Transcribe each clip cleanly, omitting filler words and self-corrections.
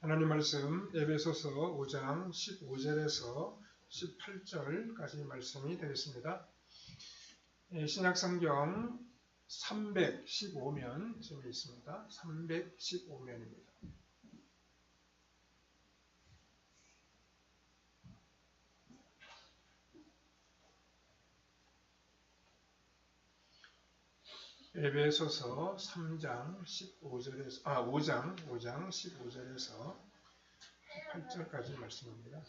하나님 말씀 에베소서 5장 15절에서 18절까지 말씀이 되겠습니다. 신약성경 315면쯤에 있습니다. 315면입니다. 에베소서 5장 15절에서 18절까지 말씀입니다.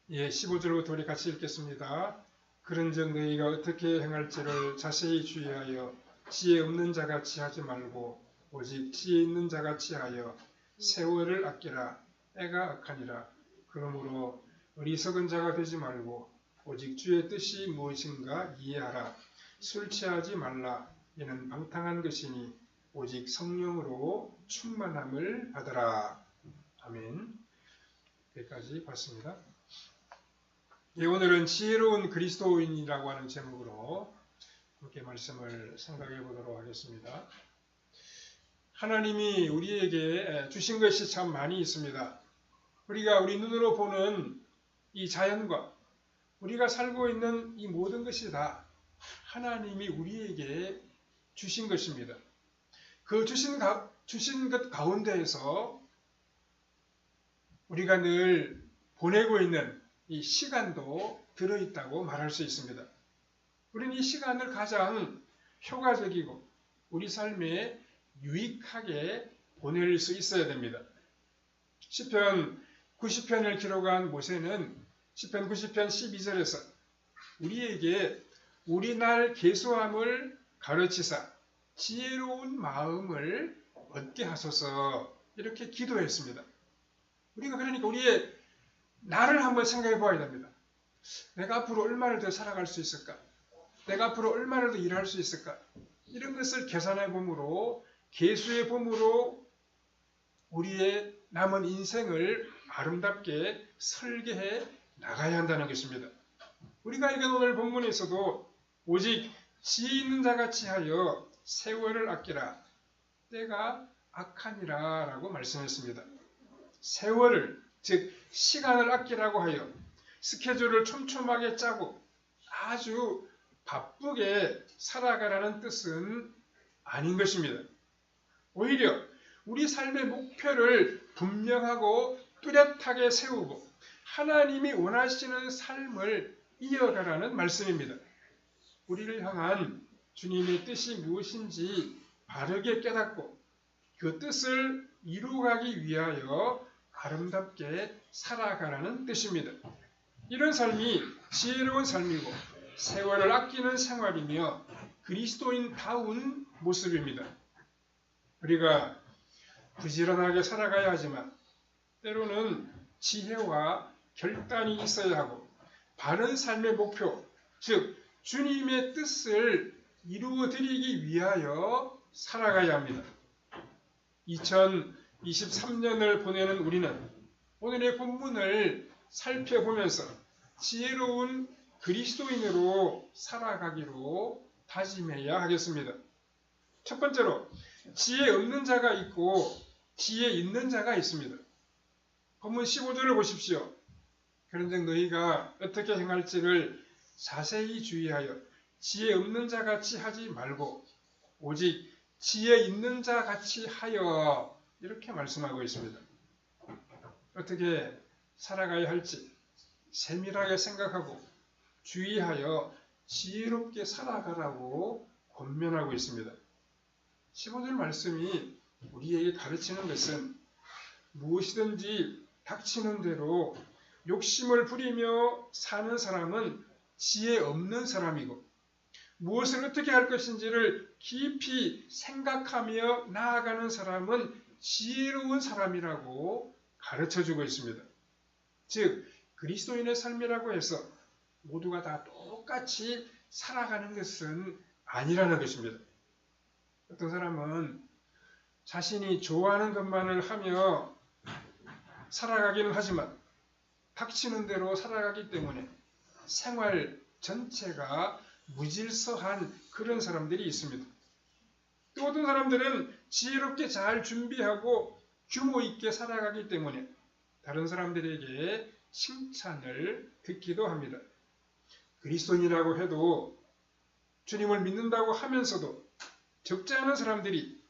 예, 15절부터 우리 같이 읽겠습니다. 그런즉 너희가 어떻게 행할지를 자세히 주의하여 지혜 없는 자같이 하지 말고 오직 지혜 있는 자같이 하여 세월을 아끼라. 때가 악하니라. 그러므로 어리석은 자가 되지 말고 오직 주의 뜻이 무엇인가 이해하라. 술 취하지 말라. 이는 방탕한 것이니 오직 성령으로 충만함을 받으라. 아멘. 여기까지 봤습니다. 예, 오늘은 지혜로운 그리스도인이라고 하는 제목으로 함께 말씀을 생각해 보도록 하겠습니다. 하나님이 우리에게 주신 것이 참 많이 있습니다. 우리가 우리 눈으로 보는 이 자연과 우리가 살고 있는 이 모든 것이 다 하나님이 우리에게 주신 것입니다. 그 주신 것 가운데에서 우리가 늘 보내고 있는 이 시간도 들어있다고 말할 수 있습니다. 우리는 이 시간을 가장 효과적이고 우리 삶에 유익하게 보낼 수 있어야 됩니다. 시편 90편을 기록한 모세는 시편 90편 12절에서 우리에게 우리 날 계수함을 가르치사 지혜로운 마음을 얻게 하소서 이렇게 기도했습니다. 우리가 그러니까 우리의 나를 한번 생각해 보아야 됩니다. 내가 앞으로 얼마나 더 살아갈 수 있을까? 내가 앞으로 얼마나 더 일할 수 있을까? 이런 것을 계산해 봄으로 계수해 봄으로 우리의 남은 인생을 아름답게 설계해 나가야 한다는 것입니다. 우리가 읽은 오늘 본문에서도 오직 지혜 있는 자같이 하여 세월을 아끼라. 때가 악하니라 라고 말씀했습니다. 세월을 즉 시간을 아끼라고 하여 스케줄을 촘촘하게 짜고 아주 바쁘게 살아가라는 뜻은 아닌 것입니다. 오히려 우리 삶의 목표를 분명하고 뚜렷하게 세우고 하나님이 원하시는 삶을 이어가라는 말씀입니다. 우리를 향한 주님의 뜻이 무엇인지 바르게 깨닫고 그 뜻을 이루어가기 위하여 아름답게 살아가라는 뜻입니다. 이런 삶이 지혜로운 삶이고 세월을 아끼는 생활이며 그리스도인다운 모습입니다. 우리가 부지런하게 살아가야 하지만 때로는 지혜와 결단이 있어야 하고 바른 삶의 목표, 즉 주님의 뜻을 이루어드리기 위하여 살아가야 합니다. 2023년을 보내는 우리는 오늘의 본문을 살펴보면서 지혜로운 그리스도인으로 살아가기로 다짐해야 하겠습니다. 첫 번째로 지혜 없는 자가 있고 지혜 있는 자가 있습니다. 본문 15절을 보십시오. 그런즉 너희가 어떻게 행할지를 자세히 주의하여 지혜 없는 자같이 하지 말고 오직 지혜 있는 자같이 하여 이렇게 말씀하고 있습니다. 어떻게 살아가야 할지 세밀하게 생각하고 주의하여 지혜롭게 살아가라고 권면하고 있습니다. 15절 말씀이 우리에게 가르치는 것은 무엇이든지 닥치는 대로 욕심을 부리며 사는 사람은 지혜 없는 사람이고 무엇을 어떻게 할 것인지를 깊이 생각하며 나아가는 사람은 지혜로운 사람이라고 가르쳐주고 있습니다. 즉 그리스도인의 삶이라고 해서 모두가 다 똑같이 살아가는 것은 아니라는 것입니다. 어떤 사람은 자신이 좋아하는 것만을 하며 살아가기는 하지만 닥치는 대로 살아가기 때문에 생활 전체가 무질서한 그런 사람들이 있습니다. 또 어떤 사람들은 지혜롭게 잘 준비하고 규모 있게 살아가기 때문에 다른 사람들에게 칭찬을 듣기도 합니다. 그리스도인이라고 해도 주님을 믿는다고 하면서도 적지 않은 사람들이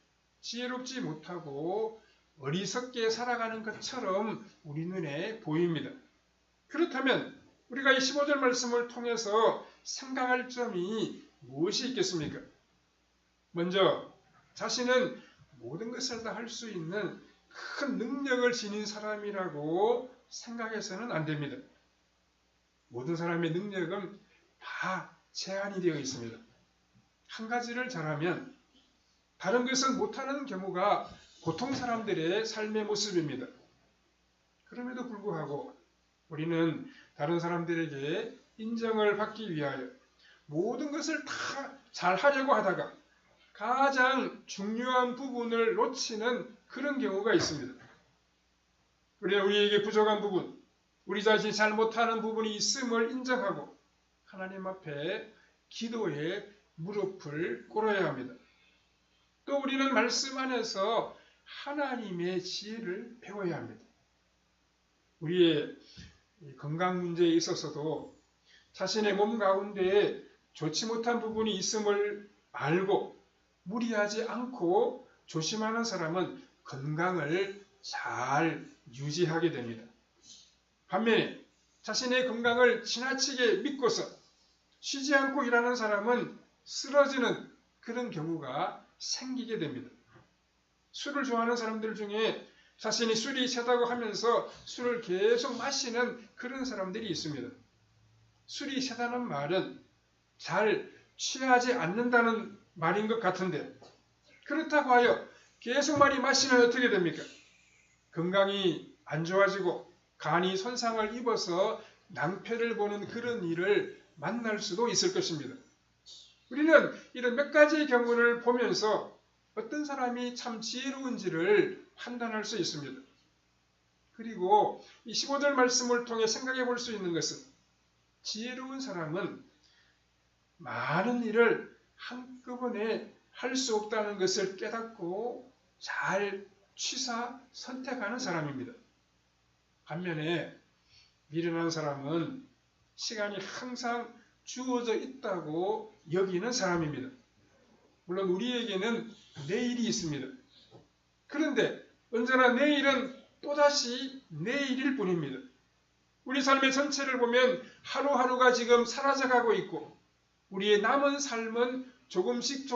지혜롭지 못하고 어리석게 살아가는 것처럼 우리 눈에 보입니다. 그렇다면 우리가 이 15절 말씀을 통해서 생각할 점이 무엇이 있겠습니까? 먼저 자신은 모든 것을 다 할 수 있는 큰 능력을 지닌 사람이라고 생각해서는 안 됩니다. 모든 사람의 능력은 다 제한이 되어 있습니다. 한 가지를 잘하면 다른 것은 못하는 경우가 보통 사람들의 삶의 모습입니다. 그럼에도 불구하고 우리는 다른 사람들에게 인정을 받기 위하여 모든 것을 다 잘하려고 하다가 가장 중요한 부분을 놓치는 그런 경우가 있습니다. 우리에게 부족한 부분, 우리 자신이 잘 못하는 부분이 있음을 인정하고 하나님 앞에 기도에 무릎을 꿇어야 합니다. 또 우리는 말씀 안에서 하나님의 지혜를 배워야 합니다. 우리의 건강 문제에 있어서도 자신의 몸 가운데 좋지 못한 부분이 있음을 알고 무리하지 않고 조심하는 사람은 건강을 잘 유지하게 됩니다. 반면에 자신의 건강을 지나치게 믿고서 쉬지 않고 일하는 사람은 쓰러지는 그런 경우가 생기게 됩니다. 술을 좋아하는 사람들 중에 자신이 술이 세다고 하면서 술을 계속 마시는 그런 사람들이 있습니다. 술이 세다는 말은 잘 취하지 않는다는 말인 것 같은데 그렇다고 하여 계속 많이 마시면 어떻게 됩니까? 건강이 안 좋아지고 간이 손상을 입어서 낭패를 보는 그런 일을 만날 수도 있을 것입니다. 우리는 이런 몇 가지의 경우를 보면서 어떤 사람이 참 지혜로운지를 판단할 수 있습니다. 그리고 이 15절 말씀을 통해 생각해 볼 수 있는 것은 지혜로운 사람은 많은 일을 한꺼번에 할 수 없다는 것을 깨닫고 잘 취사 선택하는 사람입니다. 반면에 미련한 사람은 시간이 항상 주어져 있다고 여기는 사람입니다. 물론 우리에게는 내일이 있습니다. 그런데 언제나 내일은 또다시 내일일 뿐입니다. 우리 삶의 전체를 보면 하루하루가 지금 사라져가고 있고 우리의 남은 삶은 조금씩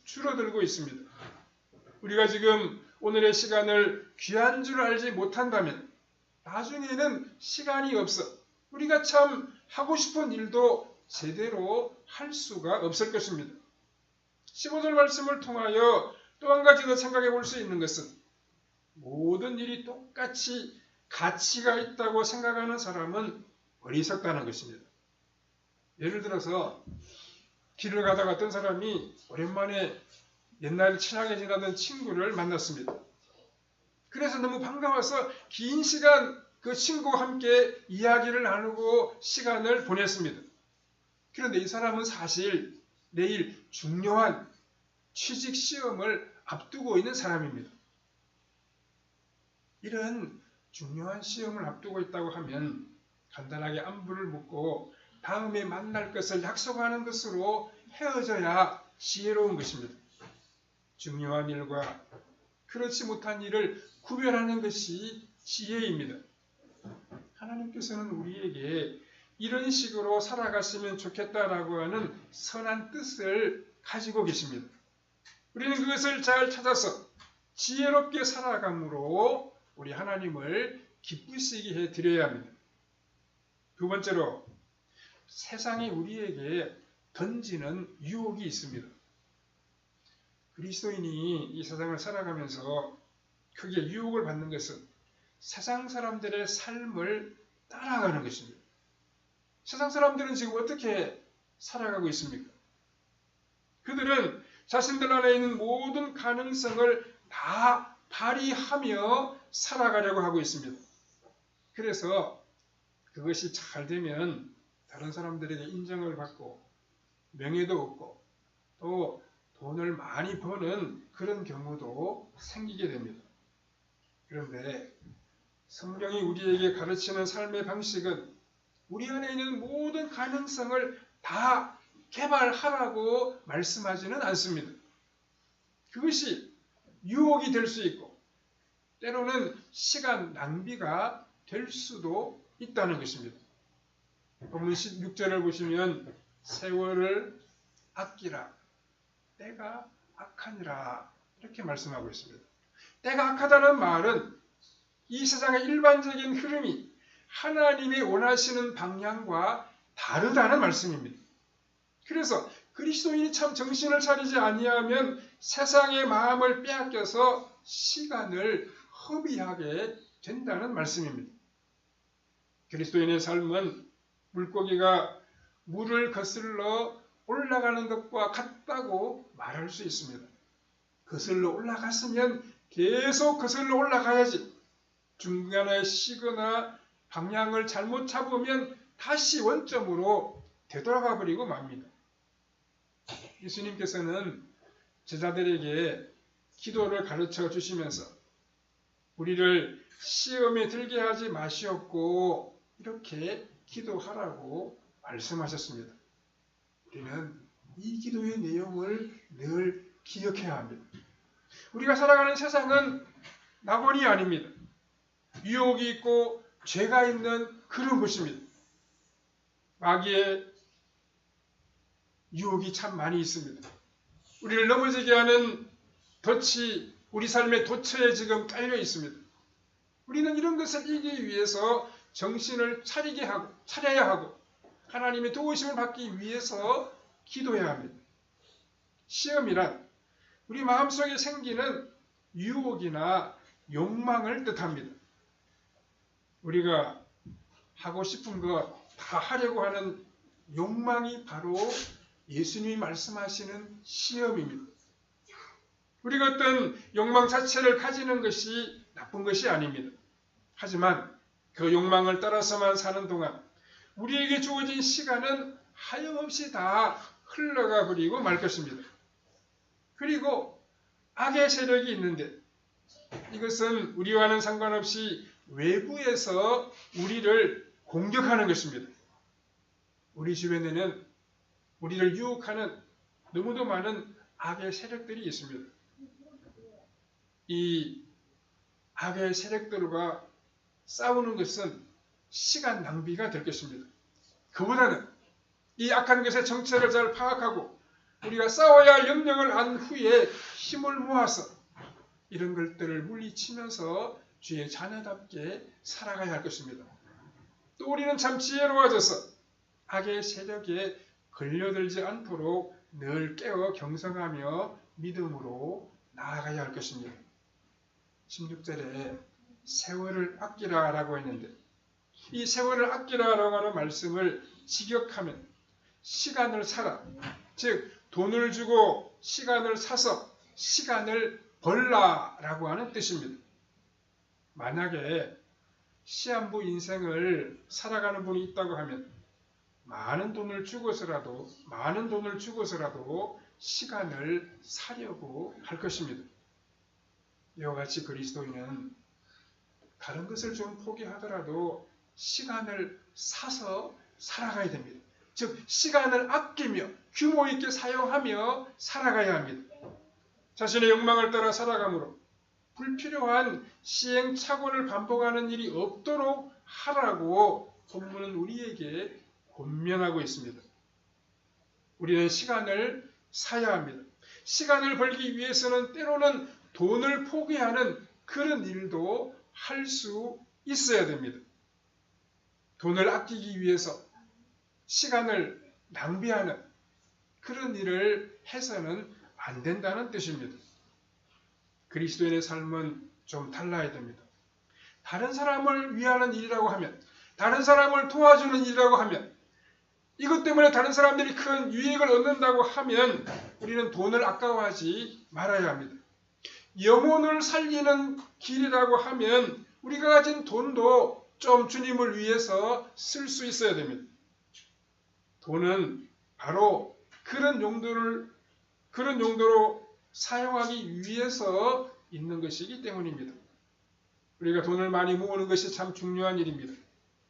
줄어들고 있습니다. 우리가 지금 오늘의 시간을 귀한 줄 알지 못한다면 나중에는 시간이 없어 우리가 참 하고 싶은 일도 제대로 할 수가 없을 것입니다. 15절 말씀을 통하여 또 한 가지 더 생각해 볼 수 있는 것은 모든 일이 똑같이 가치가 있다고 생각하는 사람은 어리석다는 것입니다. 예를 들어서 길을 가다가 어떤 사람이 오랜만에 옛날에 친하게 지내던 친구를 만났습니다. 그래서 너무 반가워서 긴 시간 그 친구와 함께 이야기를 나누고 시간을 보냈습니다. 그런데 이 사람은 사실 내일 중요한 취직 시험을 앞두고 있는 사람입니다. 이런 중요한 시험을 앞두고 있다고 하면 간단하게 안부를 묻고 다음에 만날 것을 약속하는 것으로 헤어져야 지혜로운 것입니다. 중요한 일과 그렇지 못한 일을 구별하는 것이 지혜입니다. 하나님께서는 우리에게 이런 식으로 살아갔으면 좋겠다라고 하는 선한 뜻을 가지고 계십니다. 우리는 그것을 잘 찾아서 지혜롭게 살아감으로 우리 하나님을 기쁘시게 해드려야 합니다. 두 번째로 세상이 우리에게 던지는 유혹이 있습니다. 그리스도인이 이 세상을 살아가면서 크게 유혹을 받는 것은 세상 사람들의 삶을 따라가는 것입니다. 세상 사람들은 지금 어떻게 살아가고 있습니까? 그들은 자신들 안에 있는 모든 가능성을 다 발휘하며 살아가려고 하고 있습니다. 그래서 그것이 잘 되면 다른 사람들에게 인정을 받고 명예도 얻고 또 돈을 돈을 많이 버는 그런 경우도 생기게 됩니다. 그런데 성경이 우리에게 가르치는 삶의 방식은 우리 안에 있는 모든 가능성을 다 개발하라고 말씀하지는 않습니다. 그것이 유혹이 될 수 있고 때로는 시간 낭비가 될 수도 있다는 것입니다. 본문 16절을 보시면 세월을 아끼라 때가 악하니라 이렇게 말씀하고 있습니다. 때가 악하다는 말은 이 세상의 일반적인 흐름이 하나님이 원하시는 방향과 다르다는 말씀입니다. 그래서 그리스도인이 참 정신을 차리지 아니하면 세상의 마음을 빼앗겨서 시간을 허비하게 된다는 말씀입니다. 그리스도인의 삶은 물고기가 물을 거슬러 올라가는 것과 같다고 말할 수 있습니다. 거슬러 올라갔으면 계속 거슬러 올라가야지. 중간에 쉬거나 방향을 잘못 잡으면 다시 원점으로 되돌아가 버리고 맙니다. 예수님께서는 제자들에게 기도를 가르쳐 주시면서 우리를 시험에 들게 하지 마시옵고 이렇게 기도하라고 말씀하셨습니다. 우리는 이 기도의 내용을 늘 기억해야 합니다. 우리가 살아가는 세상은 낙원이 아닙니다. 유혹이 있고 죄가 있는 그런 곳입니다. 마귀의 유혹이 참 많이 있습니다. 우리를 넘어지게 하는 덫이 우리 삶의 도처에 지금 깔려 있습니다. 우리는 이런 것을 이기기 위해서 정신을 차려야 하고 하나님의 도우심을 받기 위해서 기도해야 합니다. 시험이란 우리 마음속에 생기는 유혹이나 욕망을 뜻합니다. 우리가 하고 싶은 것 다 하려고 하는 욕망이 바로 예수님이 말씀하시는 시험입니다. 우리가 어떤 욕망 자체를 가지는 것이 나쁜 것이 아닙니다. 하지만 그 욕망을 따라서만 사는 동안 우리에게 주어진 시간은 하염없이 다 흘러가 버리고 말 것입니다. 그리고 악의 세력이 있는데 이것은 우리와는 상관없이 외부에서 우리를 공격하는 것입니다. 우리 주변에는 우리를 유혹하는 너무도 많은 악의 세력들이 있습니다. 이 악의 세력들과 싸우는 것은 시간 낭비가 될 것입니다. 그보다는 이 악한 것의 정체를 잘 파악하고 우리가 싸워야 할 영역을 안 후에 힘을 모아서 이런 것들을 물리치면서 주의 자녀답게 살아가야 할 것입니다. 또 우리는 참 지혜로워져서 악의 세력에 걸려들지 않도록 늘 깨어 경성하며 믿음으로 나아가야 할 것입니다. 16절에 세월을 아끼라 라고 했는데 이 세월을 아끼라라고 하는 말씀을 직역하면 시간을 사라, 즉 돈을 주고 시간을 사서 시간을 벌라라고 하는 뜻입니다. 만약에 시한부 인생을 살아가는 분이 있다고 하면 많은 돈을 주고서라도 시간을 사려고 할 것입니다. 이와 같이 그리스도인은 다른 것을 좀 포기하더라도 시간을 사서 살아가야 됩니다. 즉 시간을 아끼며 규모 있게 사용하며 살아가야 합니다. 자신의 욕망을 따라 살아가므로 불필요한 시행착오를 반복하는 일이 없도록 하라고 본문은 우리에게 권면하고 있습니다. 우리는 시간을 사야 합니다. 시간을 벌기 위해서는 때로는 돈을 포기하는 그런 일도 할 수 있어야 됩니다. 돈을 아끼기 위해서 시간을 낭비하는 그런 일을 해서는 안 된다는 뜻입니다. 그리스도인의 삶은 좀 달라야 됩니다. 다른 사람을 위하는 일이라고 하면, 다른 사람을 도와주는 일이라고 하면, 이것 때문에 다른 사람들이 큰 유익을 얻는다고 하면 우리는 돈을 아까워하지 말아야 합니다. 영혼을 살리는 길이라고 하면 우리가 가진 돈도 좀 주님을 위해서 쓸 수 있어야 됩니다. 돈은 바로 그런 용도로 사용하기 위해서 있는 것이기 때문입니다. 우리가 돈을 많이 모으는 것이 참 중요한 일입니다.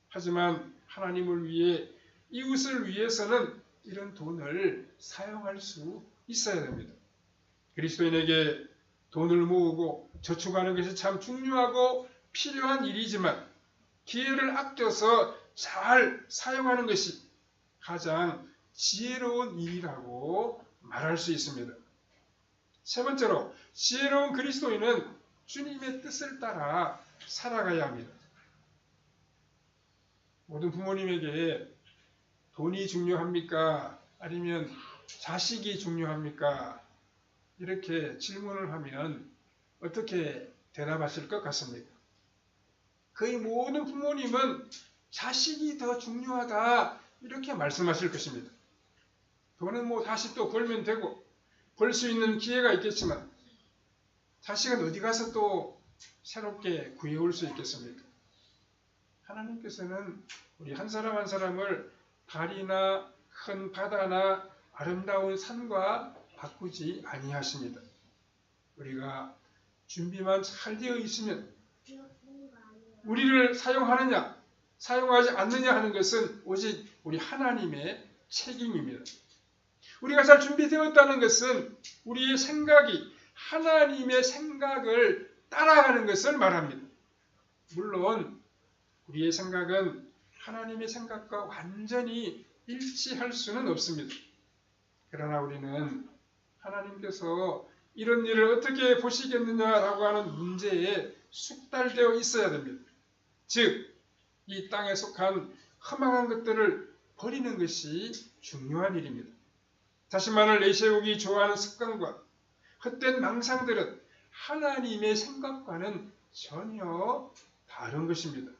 하지만 하나님을 위해, 이웃을 위해서는 이런 돈을 사용할 수 있어야 됩니다. 그리스도인에게 돈을 모으고 저축하는 것이 참 중요하고 필요한 일이지만 기회를 아껴서 잘 사용하는 것이 가장 지혜로운 일이라고 말할 수 있습니다. 세 번째로, 지혜로운 그리스도인은 주님의 뜻을 따라 살아가야 합니다. 모든 부모님에게 돈이 중요합니까? 아니면 자식이 중요합니까? 이렇게 질문을 하면 어떻게 대답하실 것 같습니까? 거의 모든 부모님은 자식이 더 중요하다 이렇게 말씀하실 것입니다. 돈은 뭐 다시 또 벌면 되고 벌 수 있는 기회가 있겠지만 자식은 어디 가서 또 새롭게 구해올 수 있겠습니까? 하나님께서는 우리 한 사람 한 사람을 달이나 큰 바다나 아름다운 산과 바꾸지 아니하십니다. 우리가 준비만 잘 되어 있으면 우리를 사용하느냐 사용하지 않느냐 하는 것은 오직 우리 하나님의 책임입니다. 우리가 잘 준비되었다는 것은 우리의 생각이 하나님의 생각을 따라가는 것을 말합니다. 물론 우리의 생각은 하나님의 생각과 완전히 일치할 수는 없습니다. 그러나 우리는 하나님께서 이런 일을 어떻게 보시겠느냐라고 하는 문제에 숙달되어 있어야 됩니다. 즉, 이 땅에 속한 허망한 것들을 버리는 것이 중요한 일입니다. 자신만을 내세우기 좋아하는 습관과 헛된 망상들은 하나님의 생각과는 전혀 다른 것입니다.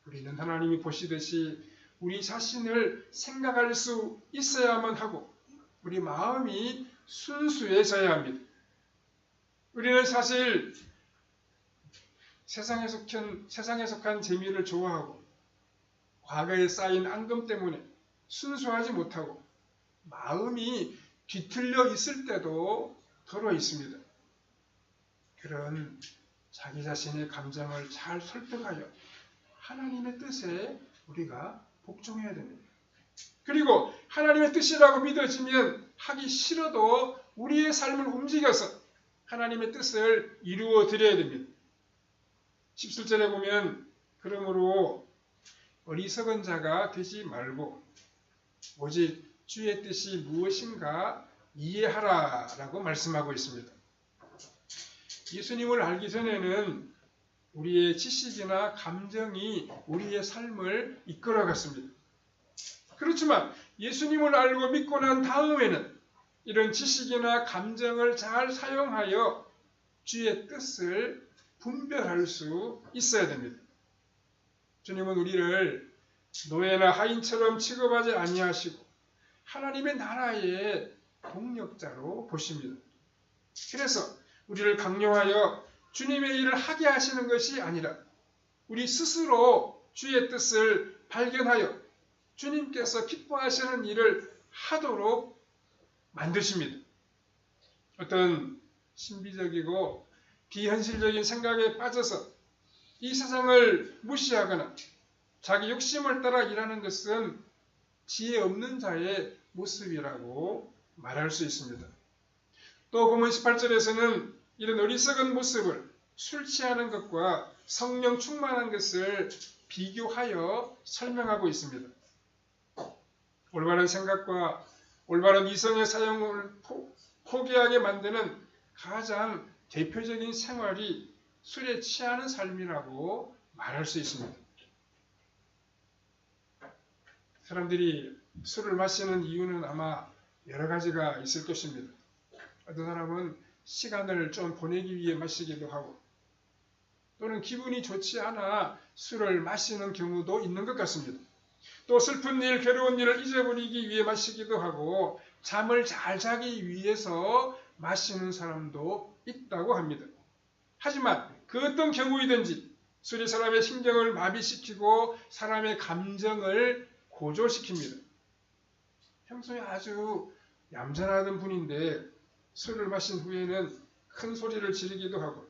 우리는 하나님이 보시듯이 우리 자신을 생각할 수 있어야만 하고 우리 마음이 순수해져야 합니다. 우리는 사실 세상에 속한 재미를 좋아하고 과거에 쌓인 앙금 때문에 순수하지 못하고 마음이 뒤틀려 있을 때도 더러 있습니다. 그런 자기 자신의 감정을 잘 설득하여 하나님의 뜻에 우리가 복종해야 됩니다. 그리고 하나님의 뜻이라고 믿어지면 하기 싫어도 우리의 삶을 움직여서 하나님의 뜻을 이루어 드려야 됩니다. 17절에 보면 그러므로 어리석은 자가 되지 말고 오직 주의 뜻이 무엇인가 이해하라 라고 말씀하고 있습니다. 예수님을 알기 전에는 우리의 지식이나 감정이 우리의 삶을 이끌어갔습니다. 그렇지만 예수님을 알고 믿고 난 다음에는 이런 지식이나 감정을 잘 사용하여 주의 뜻을 분별할 수 있어야 됩니다. 주님은 우리를 노예나 하인처럼 취급하지 아니하시고 하나님의 나라의 동력자로 보십니다. 그래서 우리를 강요하여 주님의 일을 하게 하시는 것이 아니라 우리 스스로 주의 뜻을 발견하여 주님께서 기뻐하시는 일을 하도록 만드십니다. 어떤 신비적이고 비현실적인 생각에 빠져서 이 세상을 무시하거나 자기 욕심을 따라 일하는 것은 지혜 없는 자의 모습이라고 말할 수 있습니다. 또 본문 18절에서는 이런 어리석은 모습을 술 취하는 것과 성령 충만한 것을 비교하여 설명하고 있습니다. 올바른 생각과 올바른 이성의 사용을 포기하게 만드는 가장 대표적인 생활이 술에 취하는 삶이라고 말할 수 있습니다. 사람들이 술을 마시는 이유는 아마 여러 가지가 있을 것입니다. 어떤 사람은 시간을 좀 보내기 위해 마시기도 하고 또는 기분이 좋지 않아 술을 마시는 경우도 있는 것 같습니다. 또 슬픈 일, 괴로운 일을 잊어버리기 위해 마시기도 하고 잠을 잘 자기 위해서 마시는 사람도 있다고 합니다. 하지만 그 어떤 경우이든지 술이 사람의 신경을 마비시키고 사람의 감정을 고조시킵니다. 평소에 아주 얌전하던 분인데 술을 마신 후에는 큰 소리를 지르기도 하고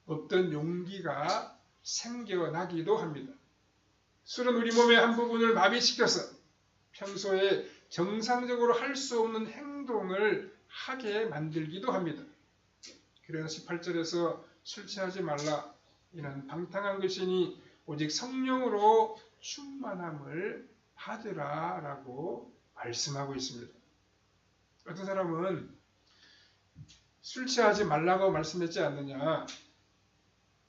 없던 용기가 생겨나기도 합니다. 술은 우리 몸의 한 부분을 마비시켜서 평소에 정상적으로 할 수 없는 행동을 하게 만들기도 합니다. 그래서 18절에서 술 취하지 말라. 이는 방탕한 것이니 오직 성령으로 충만함을 받으라 라고 말씀하고 있습니다. 어떤 사람은 술 취하지 말라고 말씀했지 않느냐,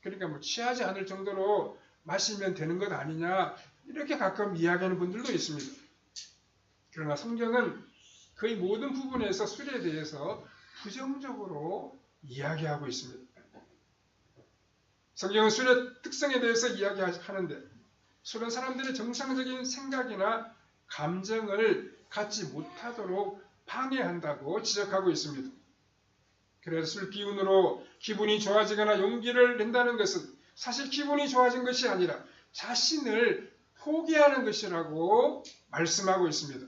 그러니까 뭐 취하지 않을 정도로 마시면 되는 것 아니냐, 이렇게 가끔 이야기하는 분들도 있습니다. 그러나 성경은 거의 모든 부분에서 술에 대해서 부정적으로 이야기하고 있습니다. 성경은 술의 특성에 대해서 이야기하는데 술은 사람들의 정상적인 생각이나 감정을 갖지 못하도록 방해한다고 지적하고 있습니다. 그래서 술 기운으로 기분이 좋아지거나 용기를 낸다는 것은 사실 기분이 좋아진 것이 아니라 자신을 포기하는 것이라고 말씀하고 있습니다.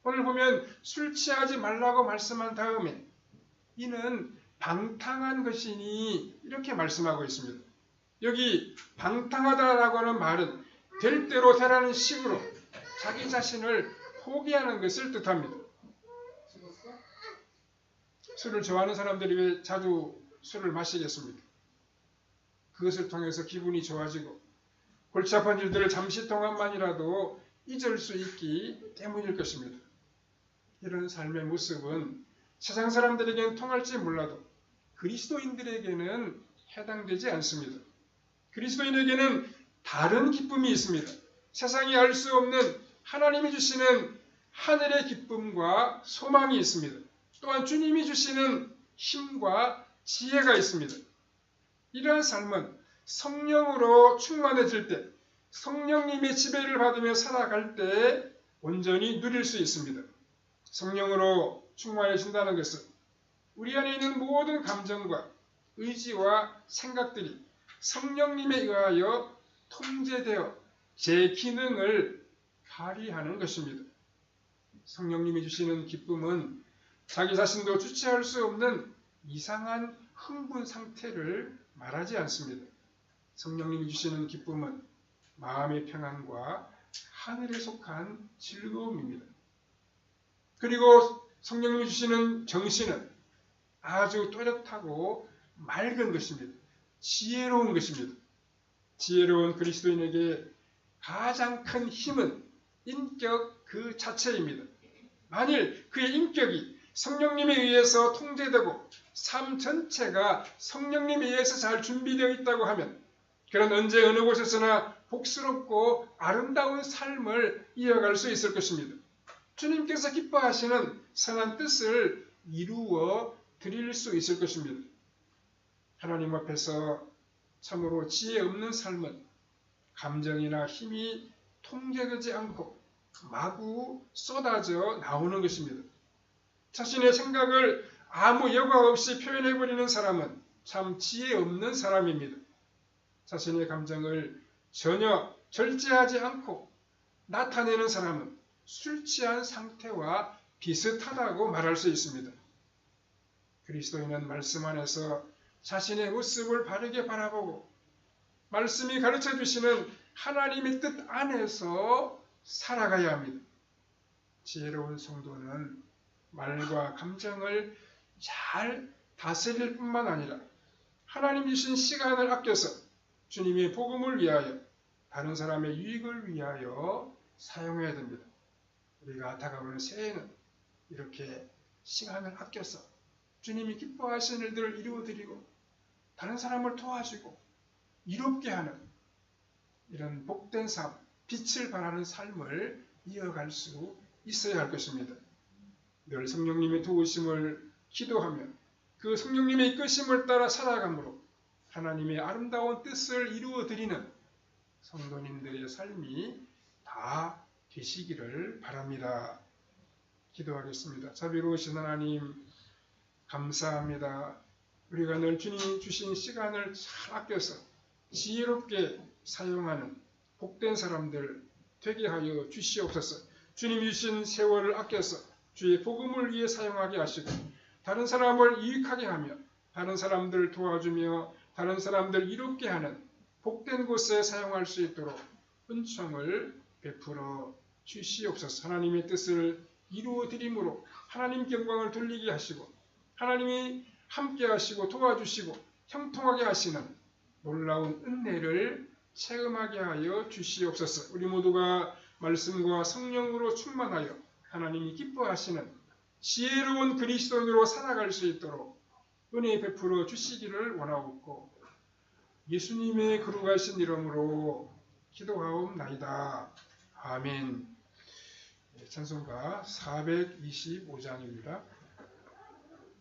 오늘 보면 술 취하지 말라고 말씀한 다음에 이는 방탕한 것이니 이렇게 말씀하고 있습니다. 여기 방탕하다라고 하는 말은 될 대로 되라는 식으로 자기 자신을 포기하는 것을 뜻합니다. 술을 좋아하는 사람들이 왜 자주 술을 마시겠습니까? 그것을 통해서 기분이 좋아지고 골치 아픈 일들을 잠시 동안만이라도 잊을 수 있기 때문일 것입니다. 이런 삶의 모습은 세상 사람들에게는 통할지 몰라도 그리스도인들에게는 해당되지 않습니다. 그리스도인에게는 다른 기쁨이 있습니다. 세상이 알 수 없는 하나님이 주시는 하늘의 기쁨과 소망이 있습니다. 또한 주님이 주시는 힘과 지혜가 있습니다. 이러한 삶은 성령으로 충만해질 때, 성령님의 지배를 받으며 살아갈 때 온전히 누릴 수 있습니다. 성령으로 충만해진다는 것은 우리 안에 있는 모든 감정과 의지와 생각들이 성령님에 의하여 통제되어 제 기능을 발휘하는 것입니다. 성령님이 주시는 기쁨은 자기 자신도 주체할 수 없는 이상한 흥분 상태를 말하지 않습니다. 성령님이 주시는 기쁨은 마음의 평안과 하늘에 속한 즐거움입니다. 그리고 성령님이 주시는 정신은 아주 또렷하고 맑은 것입니다. 지혜로운 것입니다. 지혜로운 그리스도인에게 가장 큰 힘은 인격 그 자체입니다. 만일 그의 인격이 성령님에 의해서 통제되고 삶 전체가 성령님에 의해서 잘 준비되어 있다고 하면 그런 언제 어느 곳에서나 복스럽고 아름다운 삶을 이어갈 수 있을 것입니다. 주님께서 기뻐하시는 선한 뜻을 이루어 드릴 수 있을 것입니다. 하나님 앞에서 참으로 지혜 없는 삶은 감정이나 힘이 통제되지 않고 마구 쏟아져 나오는 것입니다. 자신의 생각을 아무 여과 없이 표현해버리는 사람은 참 지혜 없는 사람입니다. 자신의 감정을 전혀 절제하지 않고 나타내는 사람은 술 취한 상태와 비슷하다고 말할 수 있습니다. 그리스도인은 말씀 안에서 자신의 모습을 바르게 바라보고 말씀이 가르쳐 주시는 하나님의 뜻 안에서 살아가야 합니다. 지혜로운 성도는 말과 감정을 잘 다스릴 뿐만 아니라 하나님 주신 시간을 아껴서 주님의 복음을 위하여 다른 사람의 유익을 위하여 사용해야 됩니다. 우리가 다가오는 새해에는 이렇게 시간을 아껴서 주님이 기뻐하시는 일들을 이루어드리고 다른 사람을 도와주고 이롭게 하는 이런 복된 삶, 빛을 발하는 삶을 이어갈 수 있어야 할 것입니다. 늘 성령님의 도우심을 기도하며 그 성령님의 이끄심을 따라 살아감으로 하나님의 아름다운 뜻을 이루어드리는 성도님들의 삶이 다 되시기를 바랍니다. 기도하겠습니다. 자비로우신 하나님 감사합니다. 우리가 늘 주님 주신 시간을 잘 아껴서 지혜롭게 사용하는 복된 사람들 되게 하여 주시옵소서. 주님 주신 세월을 아껴서 주의 복음을 위해 사용하게 하시고 다른 사람을 유익하게 하며 다른 사람들을 도와주며 다른 사람들을 이롭게 하는 복된 곳에 사용할 수 있도록 은총을 베풀어 주시옵소서. 하나님의 뜻을 이루어 드림으로 하나님께 영광을 돌리게 하시고 하나님이 함께 하시고 도와주시고 형통하게 하시는 놀라운 은혜를 체험하게 하여 주시옵소서. 우리 모두가 말씀과 성령으로 충만하여 하나님이 기뻐하시는 지혜로운 그리스도인으로 살아갈 수 있도록 은혜 베풀어 주시기를 원하옵고 예수님의 거룩하신 이름으로 기도하옵나이다. 아멘. 찬송가 425장입니다.